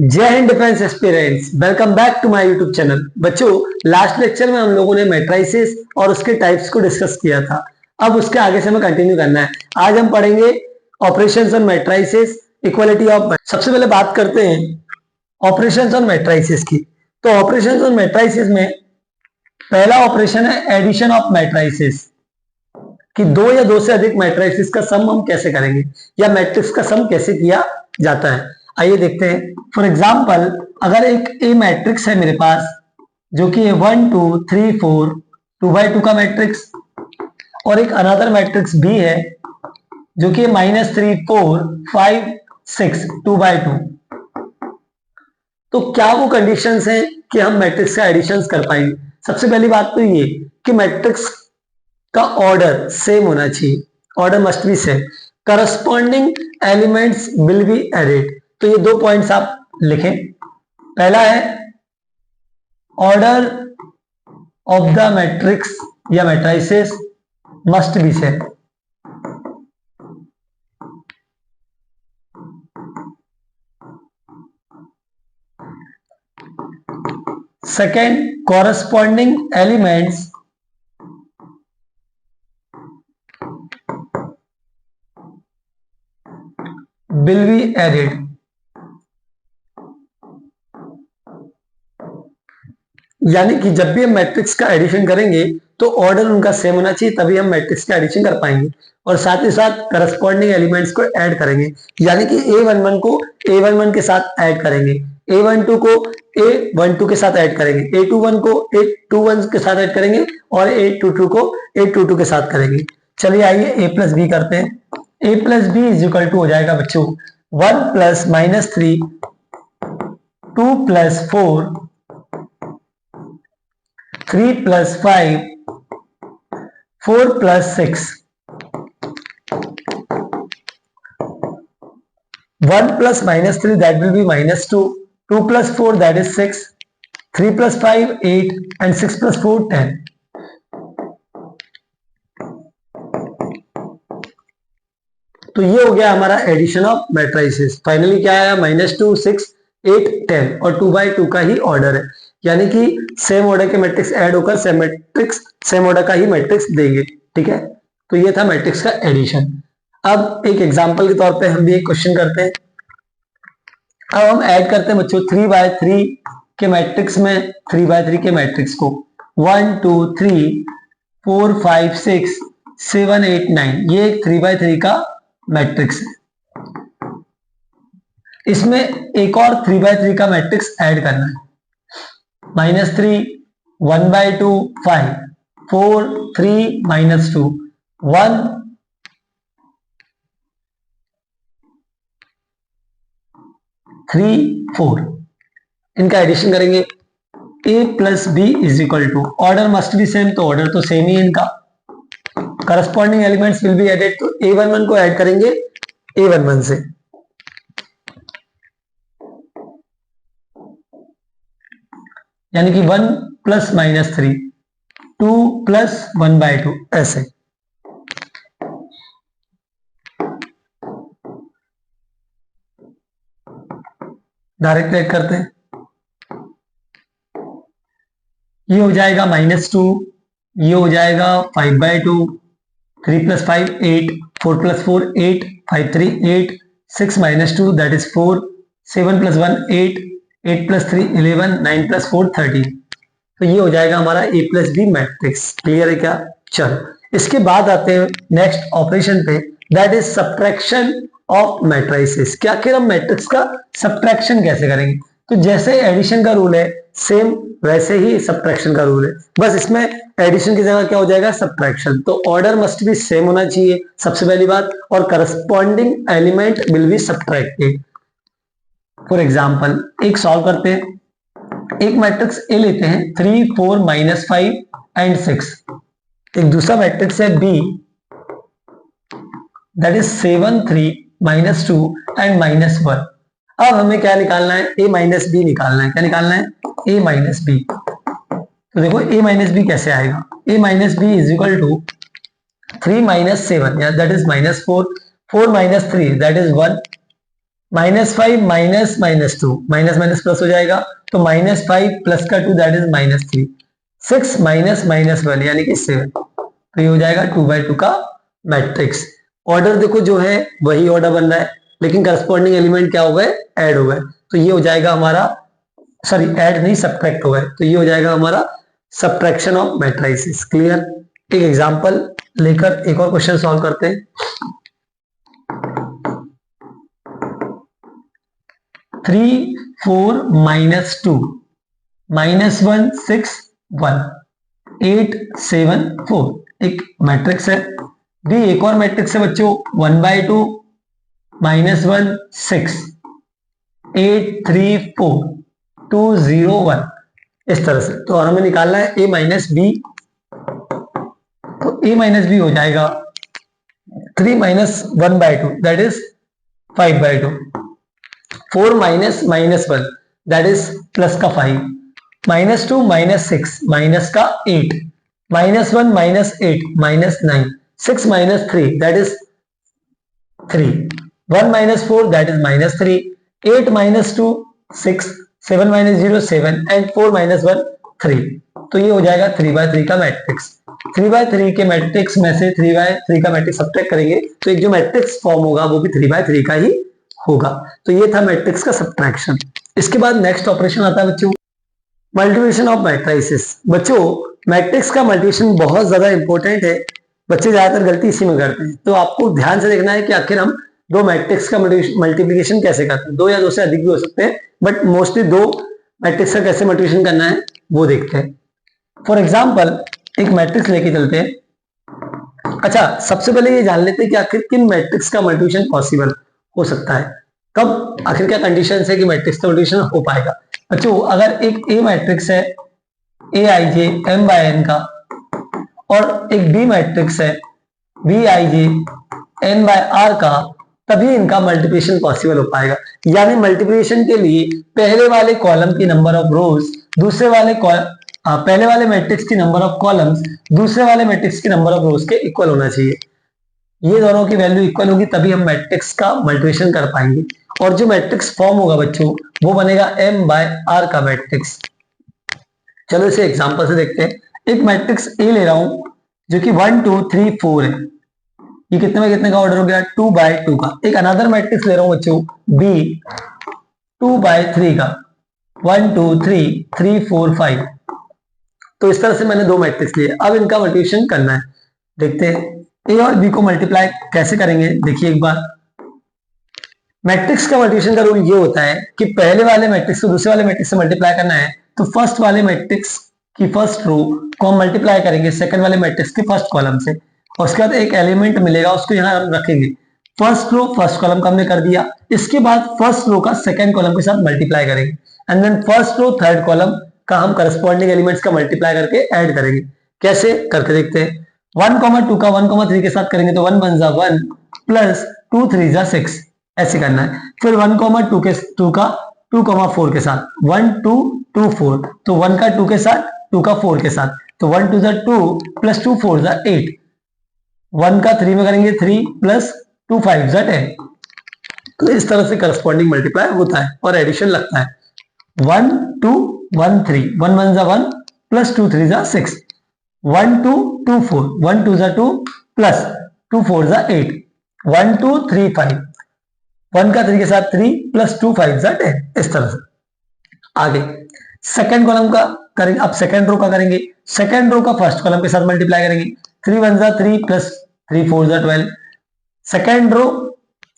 जय Hind defence aspirants, welcome back to my YouTube channel. बच्चों, last lecture में हम लोगों ने मैट्रिसेस और उसके टाइप्स को डिस्कस किया था। अब उसके आगे से हमें कंटिन्यू करना है। आज हम पढ़ेंगे operations on matrices, equality of. सबसे पहले बात करते हैं ऑपरेशंस ऑन मैट्रिसेस की। तो ऑपरेशंस ऑन मैट्रिसेस में पहला ऑपरेशन है एडिशन ऑफ मैट्रिसेस, कि दो या दो से अधिक मैट्रिसेस का सम हम कैसे करेंगे या मैट्रिक्स का सम कैसे किया जाता है। आइए देखते हैं। फॉर एग्जाम्पल, अगर एक ए मैट्रिक्स है मेरे पास जो कि 1 2 3 4 2x2 का मैट्रिक्स, और एक अनदर मैट्रिक्स भी है जो कि -3 4 5 6 2x2, तो क्या वो कंडीशंस हैं कि हम मैट्रिक्स का एडिशन कर पाएंगे। सबसे पहली बात तो ये कि मैट्रिक्स का ऑर्डर सेम होना चाहिए, order must be same. Corresponding elements will be added. तो ये दो पॉइंट्स आप लिखें। पहला है ऑर्डर ऑफ द मैट्रिक्स या matrices must be same. Second, corresponding elements will be added। यानी कि जब भी हम मैट्रिक्स का एडिशन करेंगे तो ऑर्डर उनका सेम होना चाहिए, तभी हम मैट्रिक्स का एडिशन कर पाएंगे। और साथ ही साथ करस्पॉन्डिंग एलिमेंट्स को ऐड करेंगे, यानी कि A11 को A11 के साथ ऐड करेंगे, A12 को A12 के साथ ऐड करेंगे, A21 को A21 के साथ ऐड करेंगे और A22 को A22 के साथ करेंगे। चलिए आइए A प्लस बी करते हैं। A plus B is equal to हो जाएगा बच्चों 1 plus -3 2 plus 4 3 plus 5 4 plus 6। 1 plus -3 that will be -2, 2 plus 4 that is 6, 3 plus 5 8 and 6 plus 4 10। तो ये हो गया हमारा एडिशन ऑफ मैट्रिसेस। फाइनली क्या आया, -2 6 8 10 और 2x2 का ही ऑर्डर है, यानी कि सेम ऑर्डर के मैट्रिक्स ऐड होकर सेम ऑर्डर का ही मैट्रिक्स देंगे। ठीक है, तो ये था मैट्रिक्स का एडिशन। अब एक एग्जांपल के तौर पे हम भी एक क्वेश्चन करते हैं। अब हम ऐड करते हैं बच्चों 3x3 के मैट्रिक्स में 3x3 के मैट्रिक्स को 1 2 3 4 5 6 7 8 9। ये एक 3x3 का मैट्रिक्स है। इसमें एक और 3x3 का मैट्रिक्स ऐड करना है। -3 1/2 5 4 3 -2 1 3 4। इनका एडिशन करेंगे। A plus B is equal to, order must be same, तो ऑर्डर तो सेम ही है इनका। Corresponding elements will be added, तो A11 को ऐड करेंगे A11 से। यानी कि 1 प्लस -3 2 प्लस 1/2 ऐसे। डायरेक्ट ऐड करते हैं। ये हो जाएगा -2, ये हो जाएगा 5/2, 3 plus 5 8 4 plus 4 8 5 3 8 6 -2 that is 4 7 plus 1 8 8 plus 3 11 9 plus 4 13। तो ये हो जाएगा हमारा A plus B matrix. Clear है क्या? चलो इसके बाद आते हैं नेक्स्ट ऑपरेशन पे, that is subtraction of matrices. कि आखिर हम मैट्रिक्स का सब्ट्रैक्शन कैसे करेंगे। तो जैसे एडिशन का रूल है सेम वैसे ही सब्ट्रैक्शन का रूल है, बस इसमें एडिशन की जगह क्या हो जाएगा, सब्ट्रैक्शन। तो ऑर्डर मस्ट बी सेम होना चाहिए सबसे पहली बात, और corresponding element will be subtracted. For example एक सॉल्व करते हैं। एक मैट्रिक्स ए लेते हैं 3 4 -5 एंड 6। एक दूसरा मैट्रिक्स है बी दैट इज 7 3 -2 एंड -1। अब हमें क्या निकालना है, A माइनस बी निकालना है। क्या निकालना है, A माइनस बी। तो देखो A माइनस बी कैसे आएगा, A minus B is equal to 3 - 7 that is -4 4 - 3 that is 1 -5 minus -2, minus minus plus हो जाएगा, तो -5 प्लस का 2 दैट इज -3, 6 माइनस माइनस 1 यानी कि 7, तो ये हो जाएगा 2/2 का मैट्रिक्स। ऑर्डर देखो जो है वही ऑर्डर बन रहा है, लेकिन करस्पॉन्डिंग एलिमेंट क्या हो गए, ऐड हो गए, तो ये हो जाएगा हमारा, सॉरी ऐड नहीं सब्ट्रैक्ट हो गए, तो ये हो जाएगा हमारा सब्ट्रैक्शन ऑफ मैट्रिसेस। क्लियर। एक एग्जांपल लेकर एक और क्वेश्चन सॉल्व करते हैं। 3 4 -2 -1 6 1 8 7 4 एक मैट्रिक्स है। बी एक और मैट्रिक्स है बच्चों, 1/2 -1 6 8 3 4 2 0 1, इस तरह से। तो और हमें निकालना है a माइनस बी, तो a माइनस बी हो जाएगा 3 minus 1/2 that is 5/2, 4 minus -1 that is plus का 5, -2 -6 माइनस का 8, -1 -8 -9, 6 -3 that is 3, 1 -4 that is -3, 8 -2 6, 7 -0 7 and 4 -1 3, तो ये हो जाएगा 3/3 का मैट्रिक्स। 3/3 के मैट्रिक्स में से 3/3 का मैट्रिक्स सब्ट्रैक्ट करेंगे तो एक जो मैट्रिक्स फॉर्म होगा वो भी 3/3 का ही होगा। तो ये था मैट्रिक्स का सब्ट्रैक्शन। इसके बाद नेक्स्ट ऑपरेशन आता है बच्चों, मल्टीप्लिकेशन ऑफ मैट्रिसेस। बच्चों मैट्रिक्स का मल्टीप्लिकेशन बहुत ज्यादा इंपॉर्टेंट है, बच्चे ज्यादातर गलती इसी में करते हैं। तो आपको ध्यान से देखना है कि आखिर हम दो मैट्रिक्स का मल्टीप्लिकेशन कैसे करते हैं। दो या दो से अधिक भी हो सकते हैं, बट मोस्टली दो मैट्रिक्स का कैसे मल्टीप्लिकेशन करना है वो देखते हैं। फॉर एग्जाम्पल एक मैट्रिक्स लेके चलते हैं। अच्छा, सबसे पहले ये जान लेते हैं कि आखिर किन मैट्रिक्स का मल्टीप्लिकेशन पॉसिबल हो सकता है, कब, आखिर क्या कंडीशन है कि मैट्रिक्स का मल्टीप्लिकेशन हो पाएगा। बच्चों अगर एक ए मैट्रिक्स है aij m/n का, और एक बी मैट्रिक्स है bij n/r का, तभी इनका मल्टीप्लिकेशन पॉसिबल हो पाएगा। यानी मल्टीप्लिकेशन के लिए पहले वाले कॉलम की नंबर ऑफ रोज दूसरे वाले पहले वाले मैट्रिक्स की नंबर ऑफ कॉलम्स दूसरे वाले मैट्रिक्स की नंबर ऑफ रोज के इक्वल होना चाहिए। ये दोनों की वैल्यू इक्वल होगी तभी हम मैट्रिक्स का मल्टीप्लिकेशन कर पाएंगे, और जो मैट्रिक्स फॉर्म होगा बच्चों वो बनेगा m/r का मैट्रिक्स। चलो इसे एग्जांपल से देखते हैं। एक मैट्रिक्स ए ले रहा हूं जो कि 1 2 3 4 है, ये कितने में कितने का ऑर्डर हो गया, 2/2 का। एक अनदर मैट्रिक्स ले रहा हूं बच्चों बी 2/3 का, 1 2 3 3 4 5। तो इस तरह से मैंने दो मैट्रिक्स लिए, अब इनका मल्टीप्लिकेशन करना है। देखते हैं ए और बी को मल्टीप्लाई कैसे करेंगे। देखिए एक बार, मैट्रिक्स का मल्टीप्लिकेशन का रूल ये होता है कि पहले वाले मैट्रिक्स को दूसरे वाले मैट्रिक्स से मल्टीप्लाई करना है तो फर्स्ट वाले मैट्रिक्स की फर्स्ट रो को हम मल्टीप्लाई करेंगे सेकंड वाले मैट्रिक्स की फर्स्ट कॉलम से, और उसके बाद एक एलिमेंट मिलेगा उसको यहाँ हम रखेंगे। फर्स्ट रो फर्स्ट कॉलम का हमने कर दिया, इसके बाद फर्स्ट रो का सेकंड कॉलम के साथ मल्टीप्लाई करेंगे, and then first row third column का हम करस्पॉन्डिंग एलिमेंट्स का मल्टीप्लाई करके ऐड करेंगे। कैसे करके देखते हैं। 1, 2 का 1, 3 के साथ करेंगे तो 1 बन जा 1 प्लस 2 3 जा 6, ऐसे करना है। फिर 1, 2 का 2, 4 के साथ 1 2 2 4, तो 1 का 2 के साथ 2 का 4 के साथ, तो 1 2 जा 2 प्लस 2 4 जा 8, 1 का 3 में करेंगे 3 प्लस 2 5 जा 10। तो इस तरह से करस्पॉन्डिंग मल्टीप्लाई होता है और एडिशन लगता है। 1 2 1 3, 1 1 जा 1 प्लस 2 3 जा 6, 1 2 2 4, 1 2 जा 2 प्लस 2 4 जा 8, 1 2 3 5, 1 का 3 के साथ 3 प्लस 2 5 जा 10। इस तरह से आगे सेकंड कॉलम का करेंगे। अब सेकंड रो का करेंगे, सेकंड रो का फर्स्ट कॉलम के साथ मल्टीप्लाई करेंगे। 3 1 जा 3 प्लस 3 4 जा 12, सेकंड रो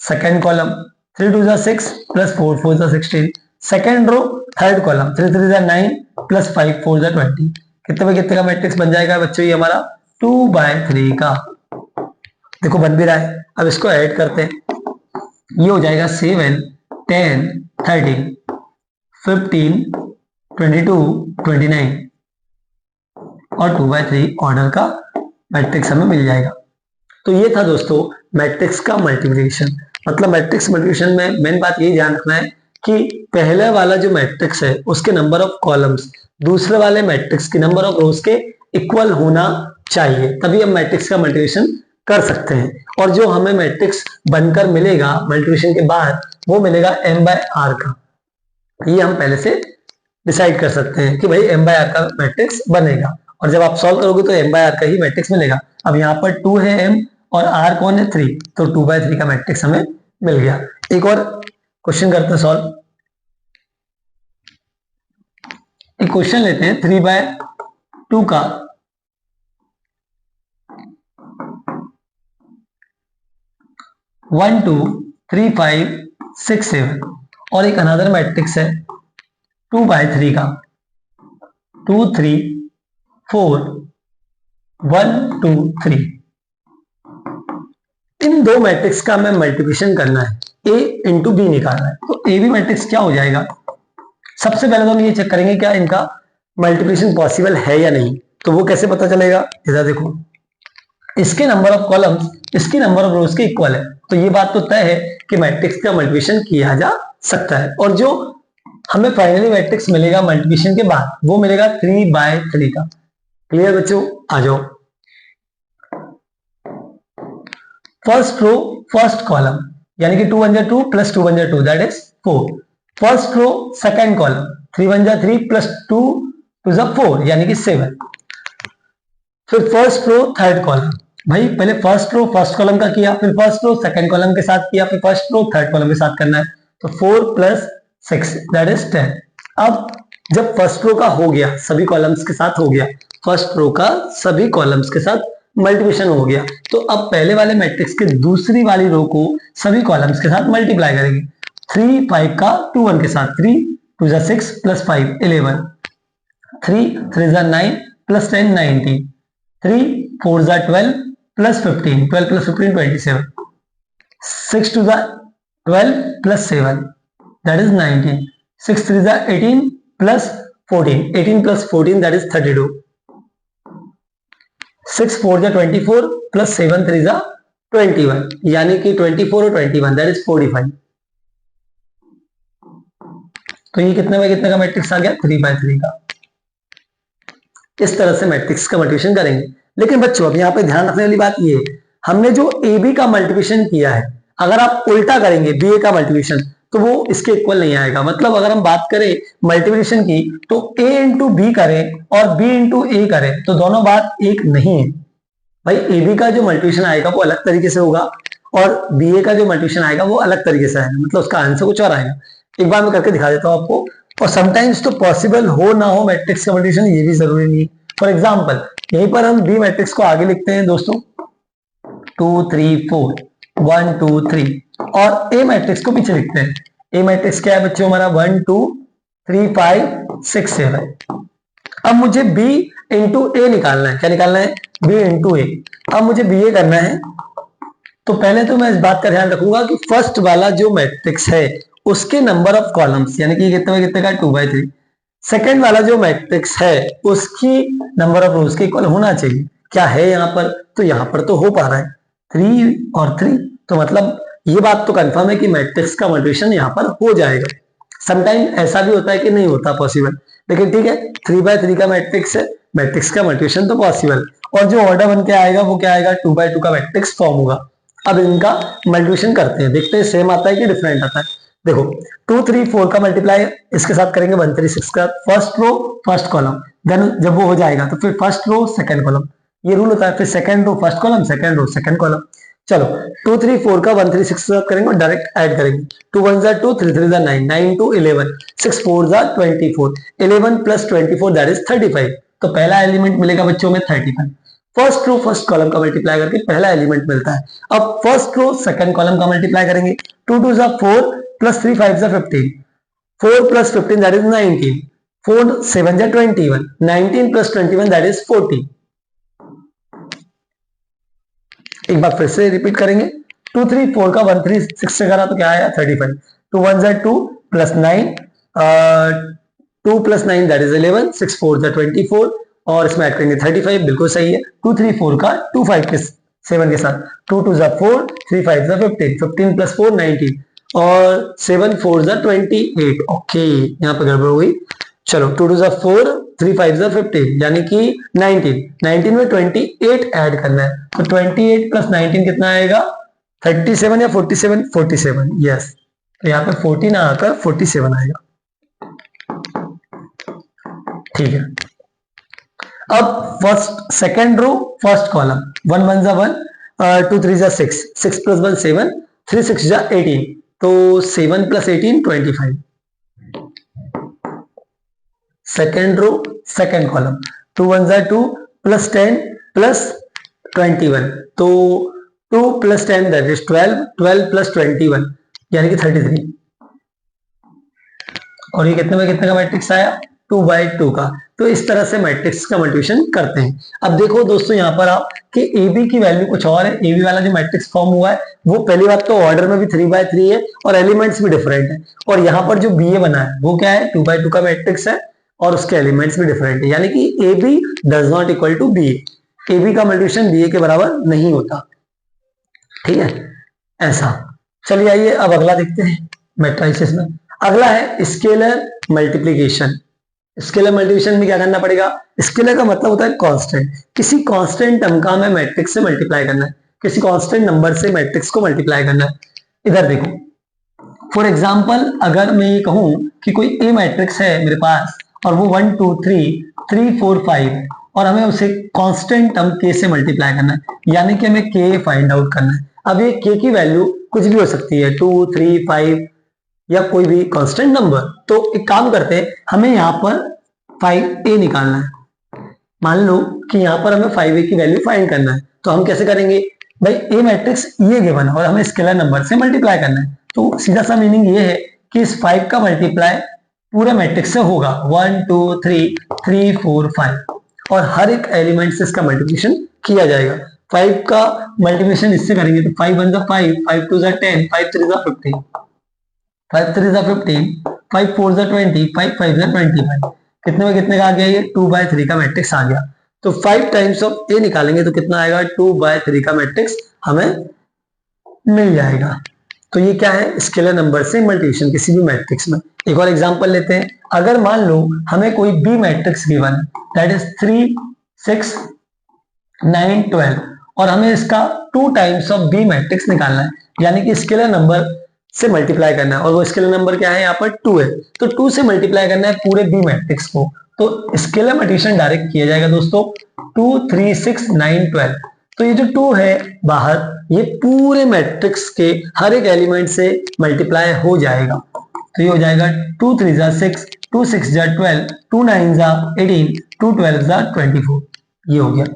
सेकंड कॉलम 3 2 जा 6 प्लस 4 4 जा 16, सेकंड रो थर्ड कॉलम 3 3 जा 9 प्लस 5 4 जा 20। कितने में कितने का मैट्रिक्स बन जाएगा बच्चों, ये हमारा 2/3 का। देखो बन भी रहा है। अब इसको ऐड करते हैं, ये हो जाएगा 7 10 13 15 22 29 और 2/3 ऑर्डर का मैट्रिक्स हमें मिल जाएगा। तो ये था दोस्तों मैट्रिक्स का मल्टीप्लिकेशन। मतलब मैट्रिक्स मल्टीप्लिकेशन में मेन बात ये ध्यान रखना है कि पहले वाला जो मैट्रिक्स है उसके नंबर ऑफ कॉलम्स दूसरे वाले मैट्रिक्स की नंबर ऑफ रोज के इक्वल होना चाहिए, तभी हम मैट्रिक्स का मल्टीप्लिकेशन कर सकते हैं। और जो हमें मैट्रिक्स बनकर मिलेगा मल्टीप्लिकेशन के बाद वो मिलेगा m बाय आर का। ये हम पहले से डिसाइड कर सकते हैं कि भाई m बाय आर का मैट्रिक्स बनेगा, और जब आप सॉल्व करोगे तो m बाय आर का ही मैट्रिक्स मिलेगा। अब यहाँ पर 2 है m और r कौन है 3, तो 2 बाय 3 का मैट्रिक्स हमें मिल गया। एक और क्वेश्चन करते हैं सॉल्व। एक क्वेश्चन लेते हैं 3 बाय 2 का। 1 2 3 5 6 7 और एक अनदर मैट्रिक्स है 2 बाय 3 का 2 3 4 1 2 3। इन दो मैट्रिक्स का हमें मल्टीप्लिकेशन करना है, a इंटू बी निकालना है। तो ए बी मैट्रिक्स क्या हो जाएगा? सबसे पहले तो हम ये चेक करेंगे क्या इनका मल्टीप्लिकेशन पॉसिबल है या नहीं। तो वो कैसे पता चलेगा? इधर देखो, इसके नंबर ऑफ कॉलम्स इसकी नंबर ऑफ रोज के इक्वल है, तो ये बात तो तय है कि मैट्रिक्स का मल्टीप्लिकेशन किया जा सकता है। और जो हमें फाइनली मैट्रिक्स मिलेगा मल्टीप्लिकेशन के बाद वो मिलेगा 3 बाय 3 का। क्लियर बच्चों? आ जाओ। फर्स्ट रो फर्स्ट कॉलम यानी कि 2 1 जा 2 प्लस 2 1 जा 2 that is 4। First row second column 3 1 जा 3 प्लस 2 2 जा 4 यानी कि 7। फिर फर्स्ट रो थर्ड कॉलम, भाई पहले फर्स्ट रो फर्स्ट कॉलम का किया, फिर फर्स्ट रो सेकंड कॉलम के साथ किया, फिर फर्स्ट रो थर्ड कॉलम के साथ करना है। तो 4 प्लस 6 दैट इज 10। अब जब फर्स्ट रो का हो गया सभी कॉलम्स के साथ हो गया, फर्स्ट रो का सभी कॉलम्स के साथ मल्टीप्लिकेशन हो गया, तो अब पहले वाले मैट्रिक्स के दूसरी वाली रो को सभी कॉलम्स के साथ मल्टीप्लाई करेंगे। 3 5 का 2 1 के साथ 3 2 जा 6 प्लस 5 11 3 3 जा 9 प्लस 10 19 3 4 जा 12 प्लस 15 12 प्लस 15 27 6 2 जा 12 प्लस 7 दैट इज 19 6 3 जा 18 प्लस 14 18 प्लस 14 दैट इज 32 6 4 जा 24 प्लस 7 3 जा 21 यानी कि 24 और 21 दैट इज 45। तो ये कितने बाय कितने का मैट्रिक्स आ गया? 3 बाय 3 का। इस तरह से मैट्रिक्स का मल्टीप्लिकेशन करेंगे। लेकिन बच्चों अब यहाँ पे ध्यान रखने वाली बात ये है, हमने जो ए बी का मल्टीप्लिकेशन किया है अगर आप उल्टा करेंगे बी ए का मल्टीप्लिकेशन तो वो इसके इक्वल नहीं आएगा। मतलब अगर हम बात करें मल्टीप्लिकेशन की तो a इंटू बी करें और b इंटू ए करें तो दोनों बात एक नहीं है। भाई ए बी का जो मल्टीप्लिकेशन आएगा वो अलग तरीके से होगा और बी ए का जो मल्टीप्लिकेशन आएगा वो अलग तरीके से आएगा, मतलब उसका आंसर कुछ और आएगा। एक बार मैं करके दिखा देता हूँ आपको। और समटाइम्स तो पॉसिबल हो ना हो मैट्रिक्स का मल्टीप्लिकेशन, ये भी जरूरी नहीं है। फॉर एग्जाम्पल यहीं पर हम बी मैट्रिक्स को आगे लिखते हैं दोस्तों 2 3 4 1 2 3 और ए मैट्रिक्स को पीछे लिखते हैं। ए मैट्रिक्स क्या है बच्चों हमारा 1 2 3 5 6 7। अब मुझे b इंटू ए निकालना है। क्या निकालना है? b इंटू ए। अब मुझे बी ए करना है तो पहले तो मैं इस बात का ध्यान रखूंगा कि फर्स्ट वाला जो मैट्रिक्स है उसके नंबर ऑफ कॉलम्स यानी कि कितने का 2 बाय 3। सेकेंड वाला जो मैट्रिक्स है उसकी नंबर ऑफ रोज के इक्वल होना चाहिए। क्या है यहाँ पर? तो यहाँ पर तो हो पा रहा है 3 और 3, तो मतलब ये बात तो कंफर्म है कि मैट्रिक्स का मल्टीप्लिकेशन यहाँ पर हो जाएगा। समटाइम ऐसा भी होता है कि नहीं होता पॉसिबल, लेकिन ठीक है 3 बाय 3 का मैट्रिक्स है, मैट्रिक्स का मल्टीप्लिकेशन तो पॉसिबल। और जो ऑर्डर बन के आएगा वो क्या आएगा? 2 बाय 2 का मैट्रिक्स फॉर्म होगा। अब इनका मल्टीप्लिकेशन करते हैं, देखते हैं सेम आता है कि डिफरेंट आता है। देखो 2 3 4 का मल्टीप्लाई इसके साथ करेंगे 1 3 6 का, first row first column, then जब वो हो जाएगा तो फिर फर्स्ट रो सेकंड कॉलम, ये रूल होता है। फिर second row first column, second row second column. चलो 2 3 4 का 1 3 6 करेंगे और डायरेक्ट ऐड करेंगे। 2 1 जा 2 3 3 जा 9 9 2 11 6 4 जा 24 11 प्लस 24 दैट इज 35। तो पहला एलिमेंट मिलेगा बच्चों में 35। फर्स्ट रो फर्स्ट कॉलम का मल्टीप्लाई करके पहला एलिमेंट मिलता है। अब फर्स्ट रो सेकंड कॉलम का मल्टीप्लाई करेंगे। 2 2 जा 4 प्लस 3 5 जा 15 4 प्लस 15 दैट इज 19 4 7 जा 21 19 प्लस 21 दैट इज 40। एक बार फिर से रिपीट करेंगे। 2 3 4 का 1 3 6 से करा तो क्या आया 35। 2 1 जा 2 प्लस 9 2 प्लस 9 दैट इज 11 6 4 जा 24 और इसमें ऐड करेंगे 35। बिल्कुल सही है। 2 3 4 का 2 5 के 7 के साथ 2 2 जा 4 3 5 जा 15 15 प्लस 4 19 और 7 4 जा 28। ओके यहाँ पे गड़बड़ हुई, चलो 2 2 4, 3 5 15, यानी कि 19, 19 में 28 ऐड करना है, तो 28 प्लस 19 कितना आएगा? 37 या 47? 47, यस। तो यहाँ पे 14 आकर 47 आएगा। ठीक है, अब first second row first column, 1 1 जा 1, 2 3 जा 6, 6 प्लस 1 7, 3 6 जा 18, तो 7 प्लस 18 25। सेकेंड रो सेकेंड कॉलम, 2 1 जा 2 प्लस 10 प्लस 21, तो 2 प्लस 10 दैट इज 12, 12 प्लस 21 यानी कि 33। और ये कितने में कितने का मैट्रिक्स आया? 2/2 का। तो इस तरह से मैट्रिक्स का मल्टीप्लिकेशन करते हैं। अब देखो दोस्तों यहाँ पर आप कि ए बी की वैल्यू कुछ और है। ए बी वाला जो मैट्रिक्स फॉर्म हुआ है वो पहली बात तो ऑर्डर में भी 3/3 है और एलिमेंट्स भी डिफरेंट है, और यहाँ पर जो बी ए बना है वो क्या है? 2/2 का मैट्रिक्स है और उसके एलिमेंट्स भी डिफरेंट है, यानी कि A B does not equal to B A. A B का मल्टीप्लिकेशन बी ए के बराबर नहीं होता। ठीक है, ऐसा। चलिए आइए अब अगला देखते हैं मैट्रिसेस में। अगला है स्केलर मल्टीप्लीकेशन। स्केलर मल्टीप्लिकेशन में क्या करना पड़ेगा? स्केलर का मतलब होता है कांस्टेंट। किसी कांस्टेंट टर्म का हमें मैट्रिक्स से मल्टीप्लाई करना है, किसी कांस्टेंट नंबर से मैट्रिक्स को मल्टीप्लाई करना है। इधर देखो, फॉर एग्जांपल अगर मैं ये कहूं कि कोई ए मैट्रिक्स है मेरे पास और वो 1 2 3 3 4 5 और हमें उसे कांस्टेंट टर्म के से मल्टीप्लाई करना है, यानी कि हमें के फाइंड आउट करना है। अब ये के की वैल्यू कुछ भी हो सकती है, 2 3 5 या कोई भी कांस्टेंट नंबर। तो एक काम करते हैं, हमें यहाँ पर 5a निकालना है। मान लो कि यहाँ पर हमें 5a की वैल्यू फाइंड करना है, तो हम कैसे करेंगे? भाई ए मैट्रिक्स ये गिवन है और हमें स्केलर नंबर से मल्टीप्लाई करना है, तो सीधा सा मीनिंग ये है कि इस 5 का मल्टीप्लाई पूरे मैट्रिक्स से होगा, 1 2 3 3 4 5, और हर एक एलिमेंट से इसका मल्टीप्लिकेशन किया जाएगा। 5 का मल्टीप्लिकेशन इससे करेंगे तो 5 1 5, 5 2 10, 5 3 15, 5 3 15, 5 4 20, 5 5 25। कितने में कितने का आ गया? ये 2/3 का मैट्रिक्स आ गया। तो 5 टाइम्स ऑफ ए निकालेंगे तो कितना आएगा? 2/3 का मैट्रिक्स हमें मिल जाएगा। तो ये क्या है? स्केलर नंबर से मल्टीप्लिकेशन किसी भी मैट्रिक्स में। एक और एग्जांपल लेते हैं। अगर मान लो हमें कोई बी मैट्रिक्स गिवन है, दैट इज 3 6 9 12, और हमें इसका 2 टाइम्स ऑफ बी मैट्रिक्स निकालना है, यानी कि स्केलर नंबर से मल्टीप्लाई करना है, और वो स्केलर नंबर क्या है? यहाँ पर 2 है, तो 2 से मल्टीप्लाई करना है पूरे बी मैट्रिक्स को। तो स्केलर मल्टीप्लिकेशन डायरेक्ट किया जाएगा दोस्तों, 2 3 6 9 12। तो ये जो 2 है बाहर, ये पूरे मैट्रिक्स के हर एक एलिमेंट से मल्टीप्लाई हो जाएगा। तो ये हो जाएगा 2 3 जा 6, 2 6 जा 12, 2 9 जा 18, 2 12 जा 24। ये हो गया।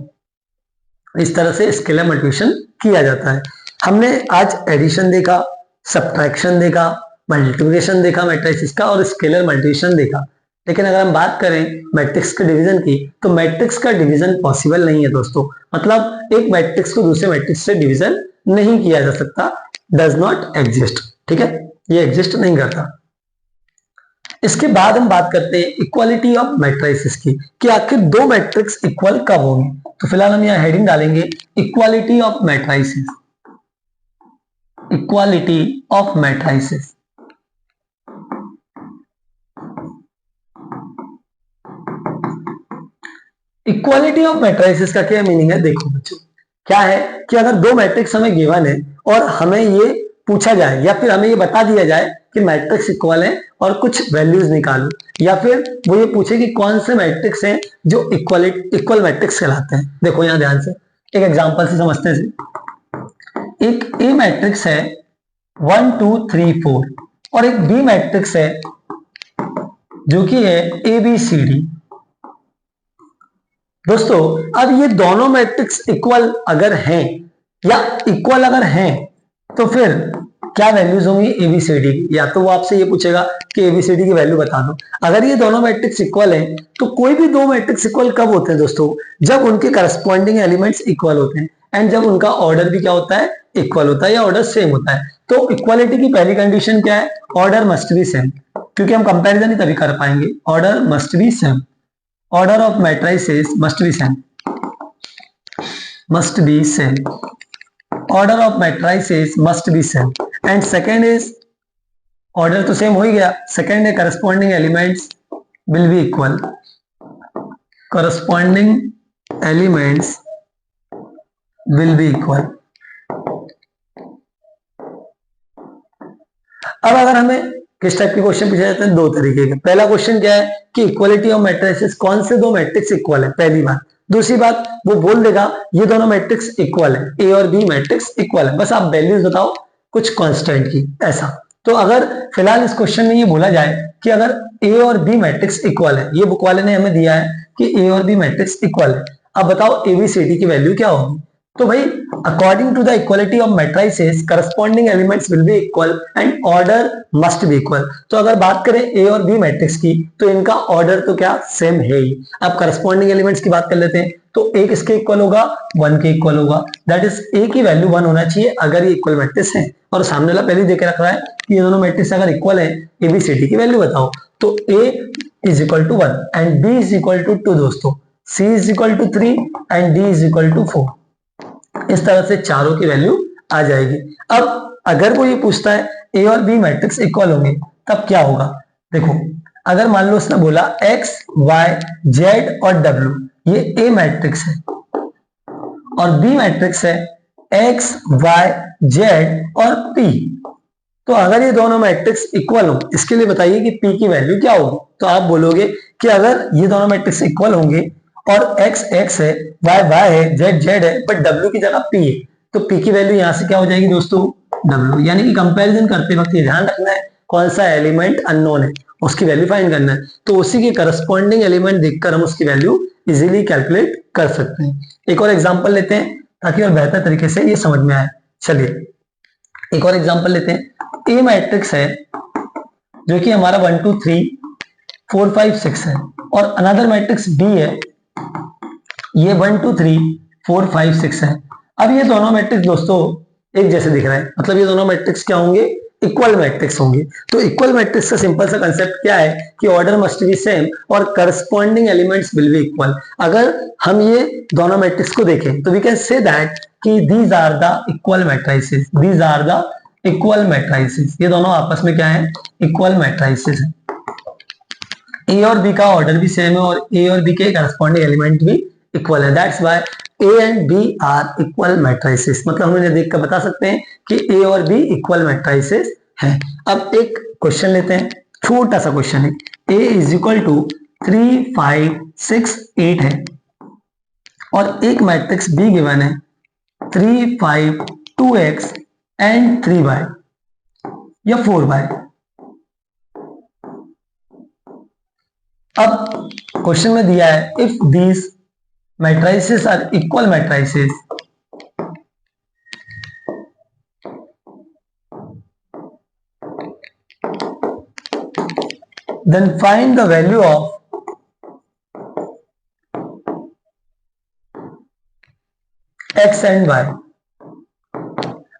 इस तरह से स्केलर मल्टीप्लिकेशन किया जाता है। हमने आज एडिशन देखा, सब्ट्रैक्शन देखा, मल्टीप्लिकेशन देखा मैट्रिक्स का, और स्केलर मल्टीप्लिकेशन देखा। लेकिन अगर हम बात करें मैट्रिक्स के डिवीजन की, तो मैट्रिक्स का डिवीजन पॉसिबल नहीं है दोस्तों। मतलब एक मैट्रिक्स को दूसरे मैट्रिक्स से डिवीजन नहीं किया जा सकता, डज नॉट एग्जिस्ट। ठीक है, ये एग्जिस्ट नहीं करता। इसके बाद हम बात करते हैं इक्वालिटी ऑफ मैट्रिसेस की, कि आखिर दो मैट्रिक्स इक्वल कब होंगे। तो फिलहाल हम यहाँ हेडिंग डालेंगे equality of matrices. Equality of matrices. Equality of matrices का क्या मीनिंग है? देखो बच्चों, क्या है कि अगर दो मैट्रिक्स हमें गिवन है और हमें ये पूछा जाए या फिर हमें ये बता दिया जाए कि मैट्रिक्स इक्वल है और कुछ वैल्यूज निकालो, या फिर वो ये पूछे कि कौन से मैट्रिक्स हैं जो इक्वल मैट्रिक्स कहलाते हैं। देखो यहां ध्यान से एक एग्जांपल से समझते हैं। एक ए मैट्रिक्स है 1 2 3 4 और एक बी मैट्रिक्स है जो कि है ए बी सी डी। दोस्तों अब ये दोनों मैट्रिक्स इक्वल अगर हैं या इक्वल अगर हैं तो फिर क्या वैल्यूज होंगी एबीसीडी की? या तो वो आपसे ये पूछेगा कि एबीसीडी की वैल्यू बता दो। अगर ये दोनों मैट्रिक्स इक्वल हैं तो कोई भी दो मैट्रिक्स इक्वल कब होते हैं दोस्तों? जब उनके करस्पॉन्डिंग एलिमेंट्स इक्वल होते हैं, एंड जब उनका ऑर्डर भी क्या होता है? इक्वल होता है या ऑर्डर सेम होता है। तो इक्वालिटी की पहली कंडीशन क्या है? ऑर्डर मस्ट बी सेम, क्योंकि हम कंपेरिजन ही तभी कर पाएंगे। Order must be same, order of matrices must be same, must be same, order of matrices must be same, and second is order तो सेम हो ही गया, सेकंड है corresponding elements will be equal, corresponding elements will be equal। अब अगर हमें किस type के question पूछे जाते हैं, दो तरीके के। पहला क्वेश्चन क्या है कि इक्वालिटी ऑफ मैट्रिसेस, कौन से दो मैट्रिक्स इक्वल है, पहली बात। दूसरी बात वो बोल देगा ये दोनों मैट्रिक्स इक्वल है, ए और बी मैट्रिक्स इक्वल है, बस आप वैल्यूज बताओ कुछ कांस्टेंट की, ऐसा। तो अगर फिलहाल इस क्वेश्चन में ये बोला जाए कि अगर ए और बी मैट्रिक्स इक्वल है, ये बुक वाले ने हमें दिया है कि ए और बी मैट्रिक्स इक्वल है, अब बताओ एबीसीडी की वैल्यू क्या होगी। तो भाई according to the equality of matrices corresponding elements will be equal and order must be equal. तो अगर बात करें ए और बी मैट्रिक्स की तो इनका ऑर्डर तो क्या सेम है ही। अब करस्पॉन्डिंग एलिमेंट्स की बात कर लेते हैं, तो ए किसके इक्वल होगा, 1 के इक्वल होगा, दैट इज ए की वैल्यू 1 होना चाहिए अगर ये इक्वल मैट्रिक्स है। और सामने वाला पहले देके रख रहा है कि ये दोनों मैट्रिक्स अगर इक्वल है एबीसीडी की वैल्यू बताओ, तो A is equal to 1 and B is equal to 2 दोस्तों, C is equal to 3 and D is equal to 4। इस तरह से चारों की वैल्यू आ जाएगी। अब अगर वो ये पूछता है ए और बी मैट्रिक्स इक्वल होंगे तब क्या होगा, देखो अगर मान लो उसने बोला x, y, z और w, ये ए मैट्रिक्स है और बी मैट्रिक्स है x, y, z और p, तो अगर ये दोनों मैट्रिक्स इक्वल हो, इसके लिए बताइए कि p की वैल्यू क्या होगी। तो आप बोलोगे कि अगर ये दोनों मैट्रिक्स इक्वल होंगे और x x है, y y है, z z है, बट w की जगह p है, तो p की वैल्यू यहां से क्या हो जाएगी दोस्तों, w। यानी कि कंपैरिजन करते वक्त ये ध्यान रखना है कौन सा एलिमेंट अननोन है उसकी वैल्यू फाइंड करना है, तो उसी के करस्पॉन्डिंग एलिमेंट देखकर हम उसकी वैल्यू इजीली कैलकुलेट कर सकते हैं। एक और एग्जांपल लेते हैं ताकि और बेहतर तरीके से ये समझ में आए। चलिए एक और एग्जांपल लेते हैं। ए मैट्रिक्स है जो कि हमारा 1 2 3 4 5 6 है और अनदर मैट्रिक्स बी है, ये 1 2 3 4 5 6 है। अब ये दोनों मैट्रिक्स दोस्तों एक जैसे दिख रहे हैं, मतलब ये दोनों मैट्रिक्स क्या होंगे, इक्वल मैट्रिक्स होंगे। तो इक्वल मैट्रिक्स का सिंपल सा कंसेप्ट क्या है कि ऑर्डर मस्ट बी सेम और corresponding elements will be equal. अगर हम ये दोनों मैट्रिक्स को देखें तो वी कैन से दैट कि these are the equal matrices, these are the equal matrices, ये दोनों आपस में क्या है, इक्वल मैट्रिसेस है। ए और बी का ऑर्डर भी सेम है और ए और बी के करस्पॉन्डिंग एलिमेंट भी इक्वल है, that's why A and B are equal matrices. मतलब हम इन्हें देखकर बता सकते हैं कि ए और बी इक्वल मैट्रिसेस हैं। अब एक क्वेश्चन लेते हैं, छोटा सा क्वेश्चन है, ए इज इक्वल टू 3 5 6 8 है और एक मैट्रिक्स बी गिवन है 3 5 2x एंड 3y या 4y। अब क्वेश्चन में दिया है if these matrices are equal matrices then find the value of x and y।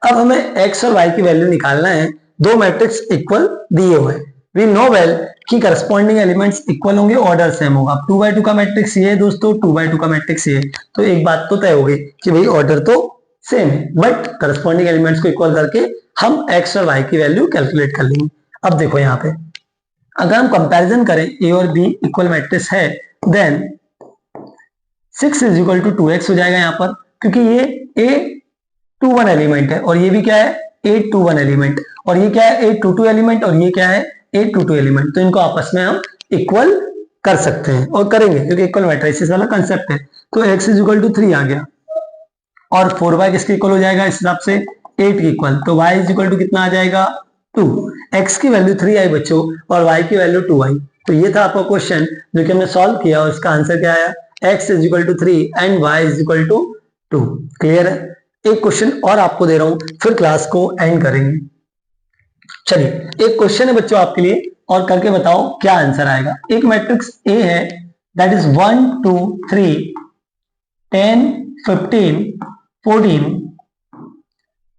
अब हमें x और y की वैल्यू निकालना है, दो मैट्रिक्स इक्वल दिए हुए हैं, वी नो वेल कि करस्पॉन्डिंग एलिमेंट्स इक्वल होंगे, ऑर्डर सेम होगा। 2x2 का मैट्रिक्स ये है दोस्तों, 2x2 का मैट्रिक्स ये है, तो एक बात तो तय हो गई कि भाई ऑर्डर तो सेम है, बट करस्पॉन्डिंग एलिमेंट्स को इक्वल करके हम x और y की वैल्यू कैलकुलेट कर लेंगे। अब देखो यहाँ पे अगर हम कंपैरिजन करें ए और बी इक्वल मैट्रिक्स है, then 6 is equal to 2x हो जाएगा यहाँ पर, क्योंकि ये A21 एलिमेंट है और ये भी क्या है A21 एलिमेंट, और ये क्या है A22 एलिमेंट और ये क्या है A22 एलिमेंट, तो इनको आपस में हम इक्वल कर सकते हैं और करेंगे क्योंकि इक्वल मैट्रिसेस वाला कंसेप्ट है। तो x इज इक्वल टू 3 आ गया और 4y किसके इक्वल हो जाएगा इस हिसाब से 8 के इक्वल, तो y इज इक्वल टू कितना आ जाएगा 2। x की वैल्यू 3 आई बच्चों और y की वैल्यू 2 आई। तो ये था आपका क्वेश्चन जो कि हमने सॉल्व किया और इसका आंसर क्या आया, x is equal to 3 and y is equal to 2। Clear है। एक क्वेश्चन और आपको दे रहा हूं फिर क्लास को एंड करेंगे। चलिए एक क्वेश्चन है बच्चों आपके लिए और करके बताओ क्या आंसर आएगा। एक मैट्रिक्स A है दैट इज 1 2 3 10 15 14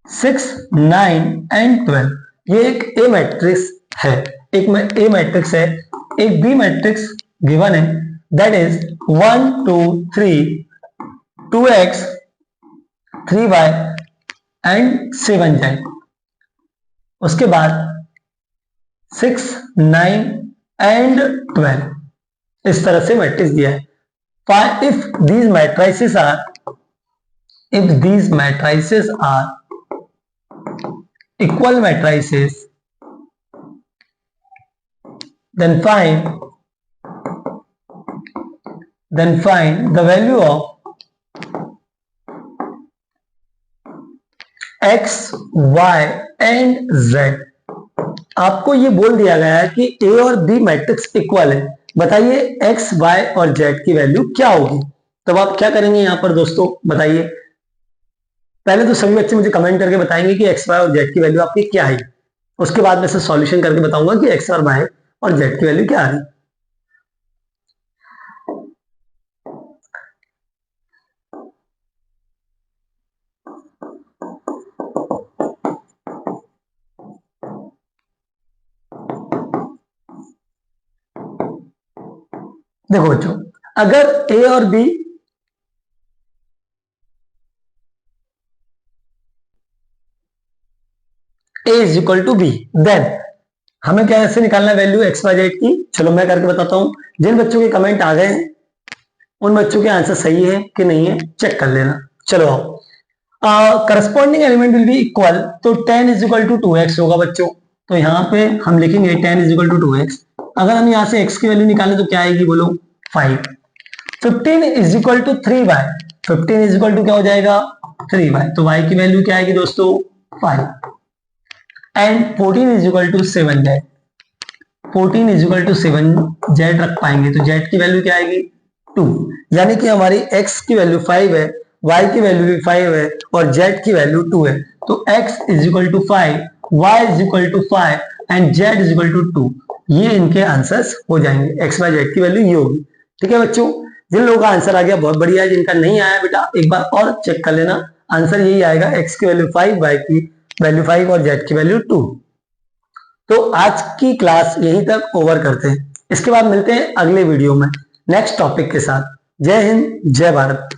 6 9 एंड 12। ये एक ए मैट्रिक्स है, एक ए मैट्रिक्स है, एक बी मैट्रिक्स गिवन है that is 1 2 3 2x 3y and 7z। उसके बाद 6 9 एंड 12। इस तरह से मैट्रिक्स दिया है। if these matrices are equal matrices, then find the value of x, y and z। आपको ये बोल दिया गया है कि a और b मैट्रिक्स इक्वल है, बताइए x, y और z की वैल्यू क्या होगी। तब आप क्या करेंगे यहां पर दोस्तों बताइए। पहले तो सभी बच्चे मुझे कमेंट करके बताएंगे कि x, y और z की वैल्यू आपकी क्या है, उसके बाद मैं सॉल्यूशन करके बताऊंगा कि x और y और z की वैल्यू क्या है। देखो बच्चों, अगर a और b a is equal to B, then हमें कैसे निकालना है वैल्यू एक्स वाई जेड की। चलो मैं करके बताता हूं। जिन बच्चों के कमेंट आ गए उन बच्चों के आंसर सही है कि नहीं है चेक कर लेना। चलो आओ, corresponding element will be equal, तो 10 इज इक्वल टू 2x होगा बच्चों। तो यहाँ पे हम लिखेंगे 10 इज इक्वल टू 2x। अगर हम यहाँ से x की वैल्यू निकालें तो क्या आएगी बोलो 5। 15 is equal to 3y, 15 is equal to क्या हो जाएगा 3y, तो y की वैल्यू क्या आएगी दोस्तों 5। And 14 is equal to 7z, 14 is equal to 7z रख पाएंगे तो z की वैल्यू क्या आएगी 2। यानी कि हमारी x की वैल्यू 5 है, y की वैल्यू भी 5 है और z की वैल्यू 2 है। तो x is equal to 5, y is equal to 5 and z is equal to 2। ये इनके आंसर्स हो जाएंगे, x y z की वैल्यू ये होगी। ठीक है बच्चों, जिन लोगों का आंसर आ गया बहुत बढ़िया है, जिनका नहीं आया बेटा एक बार और चेक कर लेना। आंसर यही आएगा, x की वैल्यू 5, y की वैल्यू 5 और z की वैल्यू 2। तो आज की क्लास यहीं तक ओवर करते हैं, इसके बाद मिलते हैं अगले वीडियो में नेक्स्ट टॉपिक के साथ। जय हिंद, जय भारत।